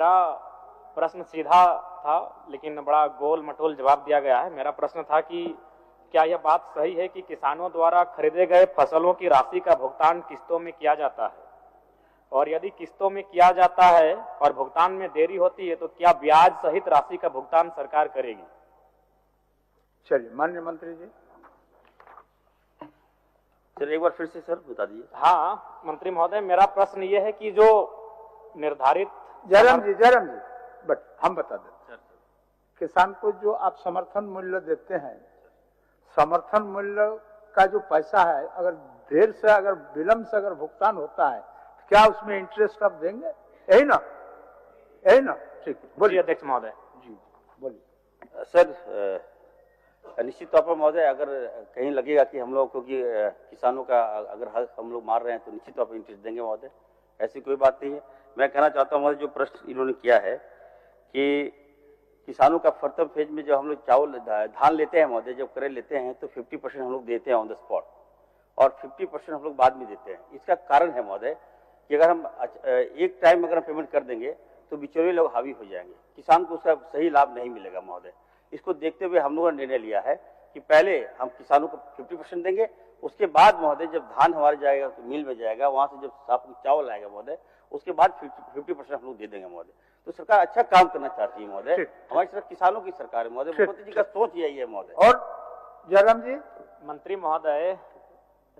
मेरा प्रश्न सीधा था, लेकिन बड़ा गोल मटोल जवाब दिया गया है। मेरा प्रश्न था कि क्या यह बात सही है कि किसानों द्वारा खरीदे गए फसलों की राशि का भुगतान किस्तों में किया जाता है, और यदि किस्तों में किया जाता है और भुगतान में देरी होती है तो क्या ब्याज सहित राशि का भुगतान सरकार करेगी? चलिए माननीय मंत्री जी। सर एक बार फिर से सर बता दीजिए। हाँ मंत्री महोदय, मेरा प्रश्न ये है कि जो निर्धारित जयराम जी बट हम बता देते हैं, किसान को जो आप समर्थन मूल्य देते हैं, समर्थन मूल्य का जो पैसा है, अगर देर से अगर विलंब से अगर भुगतान होता है तो क्या उसमें इंटरेस्ट आप देंगे? यही ना ठीक है, बोलिए अध्यक्ष महोदय। जी बोलिए। सर निश्चित तौर पर महोदय, अगर कहीं लगेगा कि हम लोग क्योंकि किसानों का अगर हक हम लोग मार रहे हैं तो निश्चित तौर पर इंटरेस्ट देंगे महोदय, ऐसी कोई बात नहीं है। मैं कहना चाहता हूँ महोदय, जो प्रश्न इन्होंने किया है कि किसानों का प्रथम फेज में जब हम लोग चावल धान लेते हैं महोदय, जब क्रय लेते हैं तो 50% हम लोग देते हैं ऑन द स्पॉट और 50% हम लोग बाद में देते हैं। इसका कारण है महोदय कि अगर हम एक टाइम अगर हम पेमेंट कर देंगे तो बिचौलिए लोग हावी हो जाएंगे, किसान को उसका सही लाभ नहीं मिलेगा महोदय। इसको देखते हुए हम लोगों ने निर्णय लिया है कि पहले हम किसानों को 50% देंगे, उसके बाद महोदय जब धान हमारे जाएगा तो मिल में जाएगा, वहां से जब साफ चावल आएगा महोदय, उसके बाद 50% हम लोग दे देंगे महोदय। तो सरकार अच्छा काम करना चाहती है महोदय, हमारी सरकार किसानों की सरकार है महोदय, मुख्यमंत्री जी का सोच यही है महोदय। और जयराम जी। मंत्री महोदय,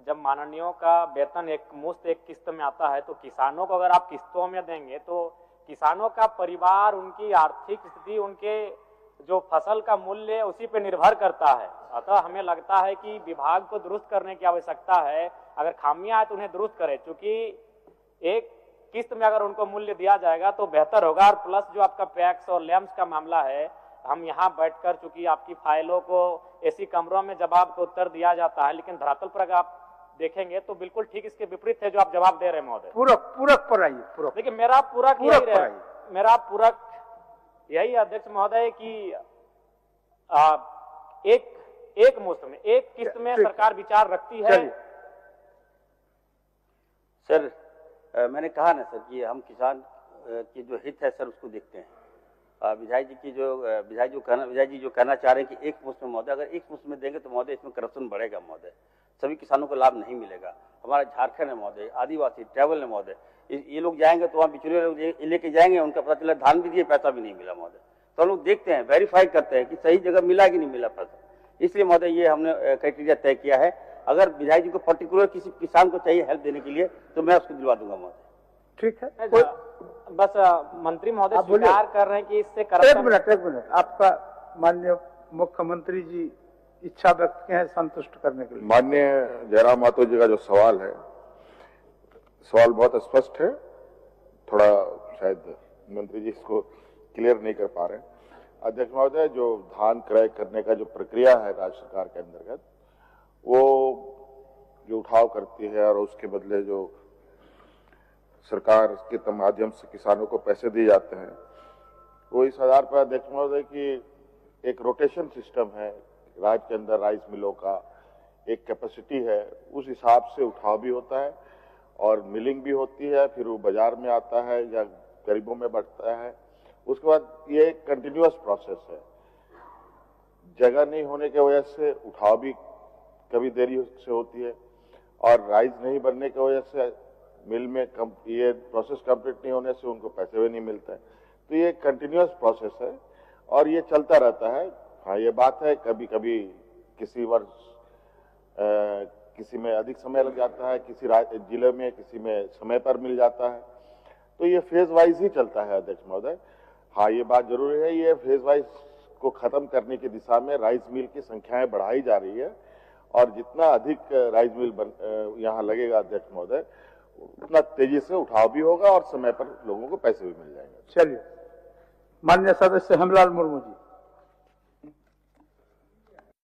जब माननीयों का वेतन एक मुश्त एक किस्त में आता है तो किसानों को अगर आप किस्तों में देंगे तो किसानों का परिवार, उनकी आर्थिक स्थिति, उनके जो फसल का मूल्य है उसी पे निर्भर करता है। अतः हमें लगता है कि विभाग को दुरुस्त करने की आवश्यकता है। अगर खामियां है तो उन्हें दुरुस्त करें, क्योंकि एक किस्त में अगर उनको मूल्य दिया जाएगा तो बेहतर होगा। और प्लस जो आपका पैक्स और लैम्स का मामला है, हम यहाँ बैठकर चूंकि आपकी फाइलों को ऐसी कमरों में जवाब को उत्तर दिया जाता है, लेकिन धरातल पर अगर आप देखेंगे तो बिल्कुल ठीक इसके विपरीत है जो आप जवाब दे रहे हैं महोदय। पूरक पर आइए, पूरक। देखिए मेरा पूरक यही अध्यक्ष महोदय कि एक मुश्त में एक किस्त में सरकार विचार रखती है। सर मैंने कहा ना सर कि हम किसान की जो हित है सर उसको देखते हैं। विधायक जी जो कहना चाह रहे हैं कि एक मुश्त में महोदय, अगर एक मुश्त में देंगे तो महोदय इसमें करप्शन बढ़ेगा महोदय, सभी किसानों को लाभ नहीं मिलेगा। हमारा झारखंड है महोदय, आदिवासी ट्रैवल है महोदय, ये लोग जाएंगे तो वहाँ बिचौलिए लोग लेके जाएंगे, उनका पता चला धान भी दिए पैसा भी नहीं मिला महोदय। तो हम लोग देखते हैं, वेरीफाई करते हैं कि सही जगह मिला कि नहीं मिला पैसा। इसलिए महोदय ये हमने क्राइटेरिया तय किया है। अगर विधायक जी को पर्टिकुलर किसी किसान को चाहिए हेल्प देने के लिए तो मैं उसको दिलवा दूंगा महोदय। ठीक है, बस मंत्री महोदय स्वीकार कर रहे हैं कि इससे एक मिनट आपका माननीय मुख्यमंत्री जी इच्छा व्यक्त किए हैं संतुष्ट करने के लिए। माननीय जयराम मातो जी का जो सवाल है, सवाल बहुत स्पष्ट है, थोड़ा शायद मंत्री जी इसको क्लियर नहीं कर पा रहे हैं। अध्यक्ष महोदय, जो धान क्रय करने का जो प्रक्रिया है राज्य सरकार के अंतर्गत, वो जो उठाव करती है और उसके बदले जो सरकार के माध्यम से किसानों को पैसे दिए जाते हैं, वो इस आधार पर अध्यक्ष महोदय की एक रोटेशन सिस्टम है, राज्य के अंदर राइस मिलों का एक कैपेसिटी है, उस हिसाब से उठाव भी होता है और मिलिंग भी होती है, फिर वो बाजार में आता है या गरीबों में बढ़ता है। उसके बाद ये एक कंटिन्यूअस प्रोसेस है। जगह नहीं होने की वजह से उठाव भी कभी देरी से होती है और राइस नहीं बनने की वजह से मिल में ये प्रोसेस कंप्लीट नहीं होने से उनको पैसे भी नहीं मिलते हैं। तो ये कंटिन्यूअस प्रोसेस है और ये चलता रहता है। हाँ, ये बात है कभी कभी किसी वर्ष किसी में अधिक समय लग जाता है, किसी जिले में किसी में समय पर मिल जाता है, तो ये फेज वाइज ही चलता है अध्यक्ष महोदय। हाँ, ये बात जरूरी है, ये फेज वाइज को खत्म करने की दिशा में राइस मिल की संख्याएं बढ़ाई जा रही है और जितना अधिक राइस मिल यहाँ लगेगा अध्यक्ष महोदय, उतना तेजी से उठाव भी होगा और समय पर लोगों को पैसे भी मिल जाएंगे। चलिए, माननीय सदस्य हेमलाल मुर्मू जी।